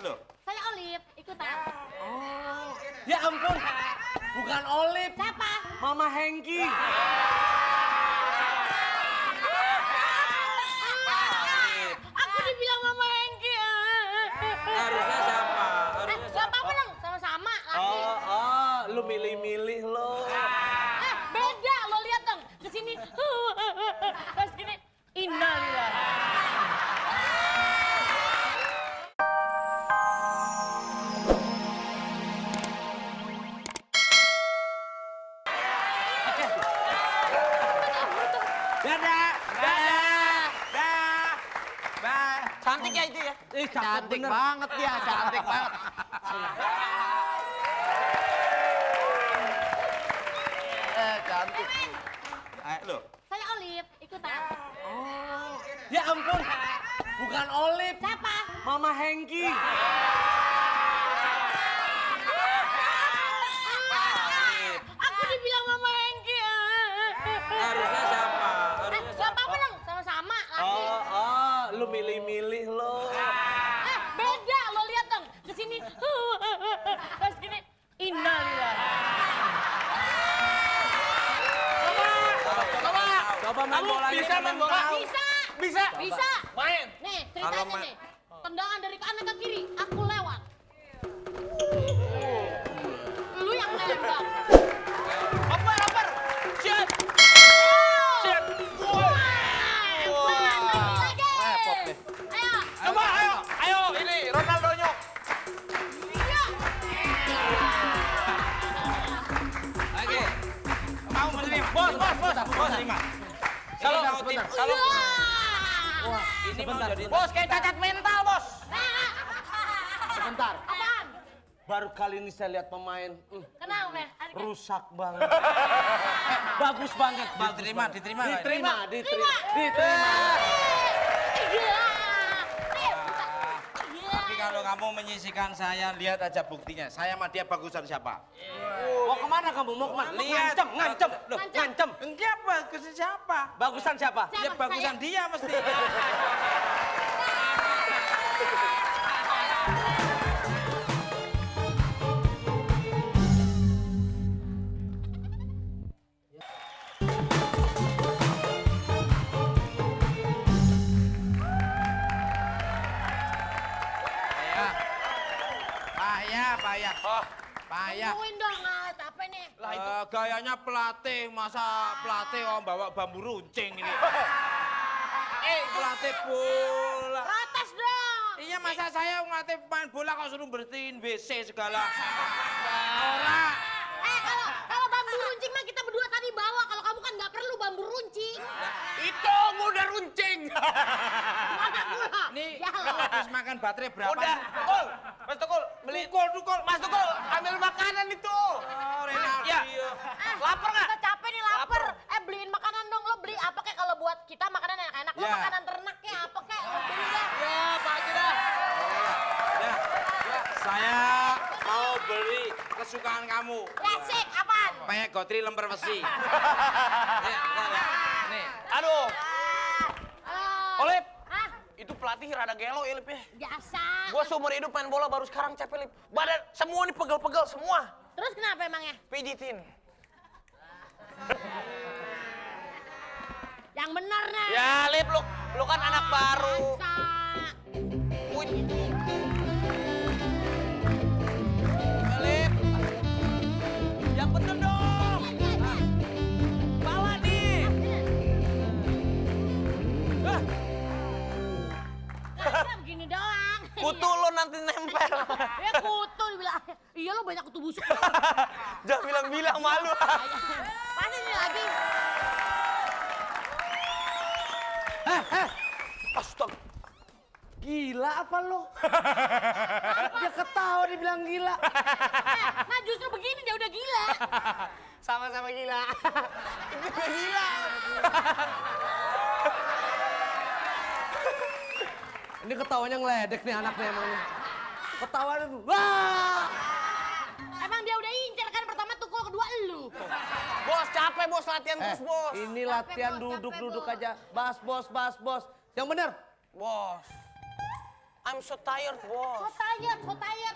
Loh. Saya Olip, ikutan. Oh, ya ampun, bukan Olip. Siapa? Mama Hengki. Aku dibilang Mama Hengki. Harusnya siapa? Harusnya Gak apa-apa dong, sama-sama lagi. Lu milih-milih lo. Beda, lo lihat dong. Kesini, terus gini, innalillah. Dadah. Dadah. Dah. Bye. Cantik ya itu ya? Cantik banget dia, cantik banget. Cantik. Loh. Saya Olip, ikutan. Oh, ya ampun, bukan Olip. Siapa? Mama Hengki. Aku dibilang Mama Hengki. Harusnya siapa? Harusnya Gak apa-apa dong, sama-sama lagi. Lu milih-milih lo. Beda, lo lihat dong. Kesini, terus gini, innalillah. Coba main bola. Bisa main bola? Bisa. Bisa? Bisa. Main. Nih, Kalau ceritanya nih. Tendangan dari kanan ke kiri, aku lewat. Lu yang nembak. Oper. Shot. Shot. Repot deh. Ayo. Coba, ayo. Ini Ronaldinho. Iya. Oke. Mau menerima? Bos terima. Kalau Iya. Ini mau jadi bos kayak cacat mental, bos. Sebentar, Apaan? baru kali ini saya lihat pemain. Kenapa, Meh? Rusak banget. Bagus banget. diterima nggak ini? Diterima. Iya. Tapi kalau kamu menyisikan saya, lihat aja buktinya. Saya sama dia bagusan siapa? Mau kemana kamu? Mau kemana? Lihat. Ngancem. Loh, Ngancem. ngancem. Enggak, bagusan siapa? Bagusan siapa? Ya bagusan dia mesti. Payah. Tungguin dong, capek nih. Gayanya pelatih, masa pelatih bawa bambu runcing ini. Pelatih bola. Protes dong. Iya, masa saya ngelatih main bola kok suruh bersihin WC segala. Ora. Kalau bambu runcing mah kita berdua tadi bawa. Kalau kamu kan nggak perlu bambu runcing. Itu udah runcing. Mana pula? Ini Jalan. kamu habis makan baterai berapa? Udah, Tukul. Mas Tukul, beli. Tukul. Mas Tukul, ambil makanan itu. Oh, Renaldi. Ya. Lapar nggak? Kita capek nih lapar. Beliin makanan dong. Lo beli apa kek kalau buat kita makanan enak-enak. Lo Ya. makanan ternaknya apa kek? Lo beli dah. Ya, Pak Haji dah. Ya, saya mau beli kesukaan kamu. Ya sik, apaan? Peyek gotri lemper besi. Ya, nih. Aduh, Olip. Hah? Itu pelatih rada gelo ya, Lip ya. Biasa. Gua seumur hidup main bola baru sekarang capek, Lip. Badan semua nih pegel-pegel semua. Terus kenapa emangnya? Pijitin. Yang benar nih. Ya, Lip, lu kan anak baru. Masa? Wih. Lip. Yang bener dong. Pala nih. Nggak begini doang. Kutu lo nanti nempel. Ya kutu dibilang. Iya lo banyak kutu busuk. Jangan bilang-bilang malu. Pasti ini lagi. Astaga. Gila apa lo? Dia ketawa dibilang gila. Nah justru begini dia udah gila. Sama-sama gila. Itu juga gila. Ini ketawanya ngeledek nih anaknya emangnya. Ketawanya tuh. Wah! Emang dia udah incer kan pertama tukul kedua elu. Bos, capek bos latihan terus, bos. Ini Capek, latihan Bos, duduk capek, Bos. aja. Bas bos. Yang bener. Bos. I'm so tired, bos. So tired.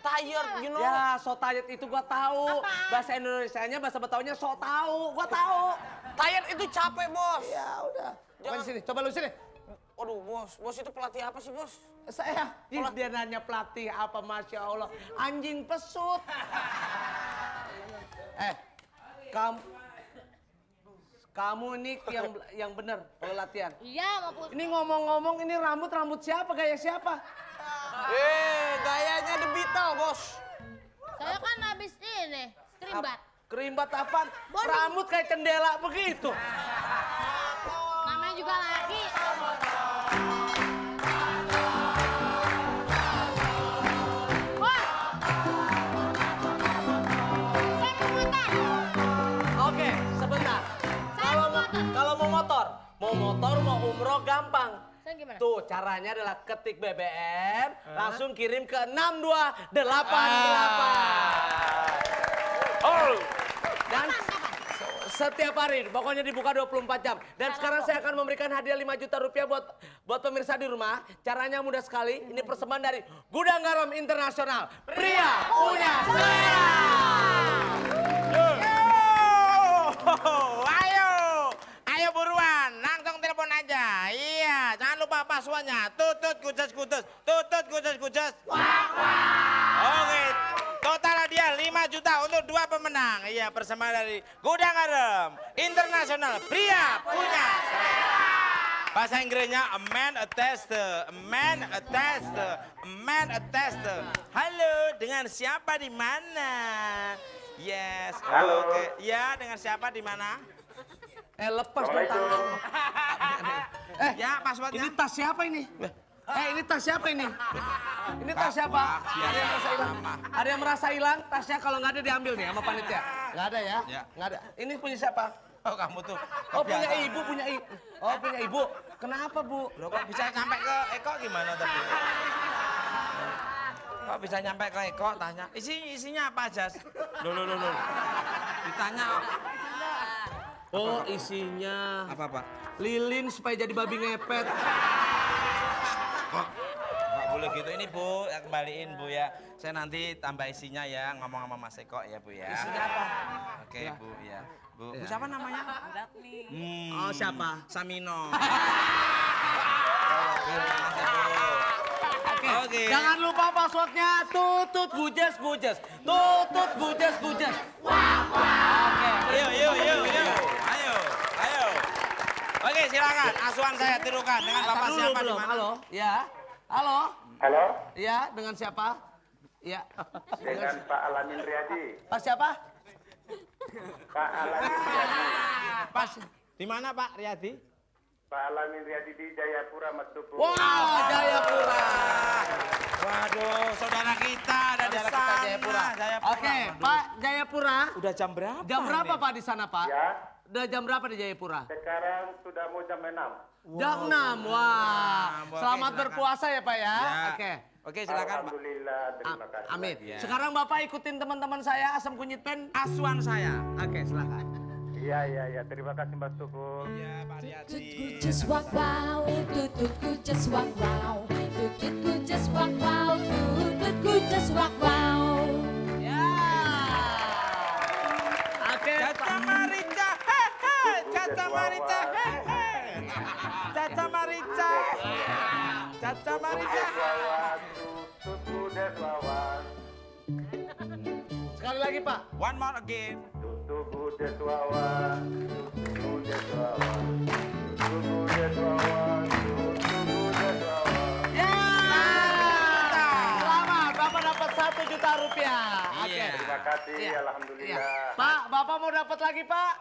Tired, you know. Ya, so tired itu gua tahu. Apa? Bahasa Indonesianya, bahasa Betawinya so tahu. Gua tahu. Tired itu capek, bos. Ya udah. Coba Jangan- di sini, coba lu sini. Waduh, bos. Bos itu pelatih apa sih, bos? Saya, dia nanya pelatih apa, Masya Allah. Anjing pesut. Kamu ini yang bener kalau latihan. Iya, maupun. Ini ngomong-ngomong, ini rambut siapa, gaya siapa? Gayanya The Beatles, bos. Saya kan habis ini, kerimbat. Kerimbat apaan? Boni. Rambut kayak cendela begitu. Namanya juga laki. Bos! Saya mau motor. Oke, sebentar. Saya mau motor. Kalau mau motor, mau umroh gampang. Saya gimana? Tuh, caranya adalah ketik BBM, langsung kirim ke 6288. Oh. Dan setiap hari, pokoknya dibuka 24 jam. Dan sekarang saya akan memberikan hadiah 5 juta rupiah buat pemirsa di rumah. Caranya mudah sekali. Ini persembahan dari Gudang Garam Internasional. Pria punya selera. Ayo buruan, langsung telepon aja. Iya, jangan lupa passwordnya. Tutut kuces. Oke, total hadiah 5 juta untuk 2 pemenang. Iya, persembahan dari Gudang Garam Internasional. Pria punya selera. Bahasa Inggrisnya a man a tester, a man a tester, a man a tester. Halo, dengan siapa di mana? Yes. Halo. Oke. Ya, dengan siapa di mana? Lepas dong tangan. Ya, passwordnya. Ini tas siapa ini? Ini tas siapa ini? Ini tas siapa? Ada yang merasa hilang? Ada yang merasa hilang? Tasnya kalau nggak ada diambil nih sama panitia. Nggak ada ya? Ya. Nggak ada. Ini punya siapa? Oh, kamu tuh. Oh, punya ibu, Oh, punya ibu. Kenapa, Bu? Loh, kok bisa sampai ke Eko gimana tadi? Kok bisa nyampe ke Eko, tanya. Isinya apa, Jas? Loh. Ditanya. Oh, isinya Apa? lilin supaya jadi babi ngepet. Kok nggak boleh gitu. Ini, Bu, ya, kembaliin, Bu, ya. Saya nanti tambah isinya ya, ngomong sama Mas Eko ya, Bu, ya. Isinya apa? Oke, Ya. Bu, ya. Bu, Ya. siapa namanya? Oh, siapa? Samino. Oke. Jangan lupa passwordnya tutut gujes. Tutut gujes. Oke. Yuk. Ayo. Oke, silakan. Asuhan saya tirukan dengan Bapak Dulu, siapa di belum. mana? Halo. Ya. Halo. Halo, Ya, dengan siapa? Ya. dengan Pak Alamin Riyadi. Pak siapa? Pak Alamin Riyadi. Pas di mana, Pak Riyadi? Pak Alamin Riyadi di Jayapura, Mas Tupu. Wow, Jayapura. Waduh, saudara kita ada di Saudara sana. kita Jayapura. Oke, Pak Jayapura. Udah jam berapa? Jam berapa, ini? Pak, di sana, Pak? Ya, Udah jam berapa di Jayapura? sekarang sudah mau jam 6. Jam 6. Wah. Oke, Selamat silakan. berpuasa ya, Pak ya. Ya. Oke. Oke, silakan, Pak. Alhamdulillah, terima kasih. Amin. Ya. Sekarang Bapak ikutin teman-teman saya asam kunyit pen. Asuhan saya. Oke, silakan. Iya. Terima kasih, Mas Tupu. Iya, Pak Riyadi. Just walk wow, tututku just walk wow, tututku just walk wow, tututku just walk wow. Ya. Oke. Caca Marica, hehe. Caca Marica, hehe. Caca Marica. Caca Marica. Wawan, Tutu Deswawan. Sekali lagi, Pak. One more again. Tutu Deswawan. Tutu Deswawan. Tutu Deswawan. Tutu Deswawan. Ya. Selamat, Bapak dapat 1 juta rupiah. Oke. Iya. Terima kasih, Iya. alhamdulillah. Iya. Pak, Bapak mau dapat lagi, Pak?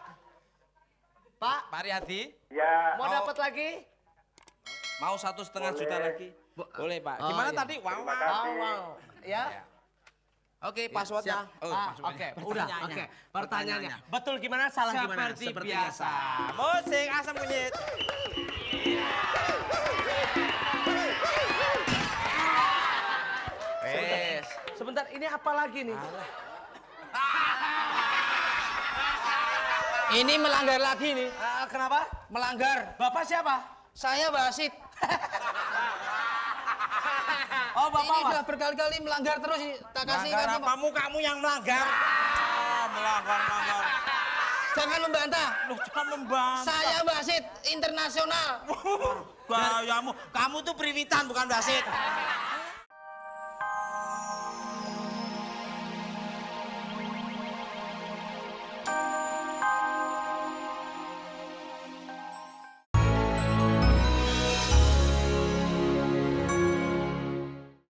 Pak, Pak Riyadi, Ya, mau dapat lagi? mau 1,5 juta Boleh. lagi? Boleh, Pak. Oh, Gimana iya. tadi? Wow. Terima kasih. Wow. Ya. Oke, passwordnya. Siap. Oke, udah. Oke. Pertanyaannya. Pertanyaannya. Betul gimana? Salah gimana? Seperti biasa. Musik asam kunyit. Wes. Sebentar, ini apa lagi nih? Ini melanggar lagi nih. Kenapa? Melanggar. Bapak siapa? Saya wasit. Oh, Bapak, Ini udah berkali-kali melanggar terus, tak kasih Melanggar kartu, apa? Mukamu yang melanggar. Melanggar. Jangan membantah. Loh, jangan membantah. Saya wasit internasional. Gayamu, kamu tuh priwitan bukan wasit.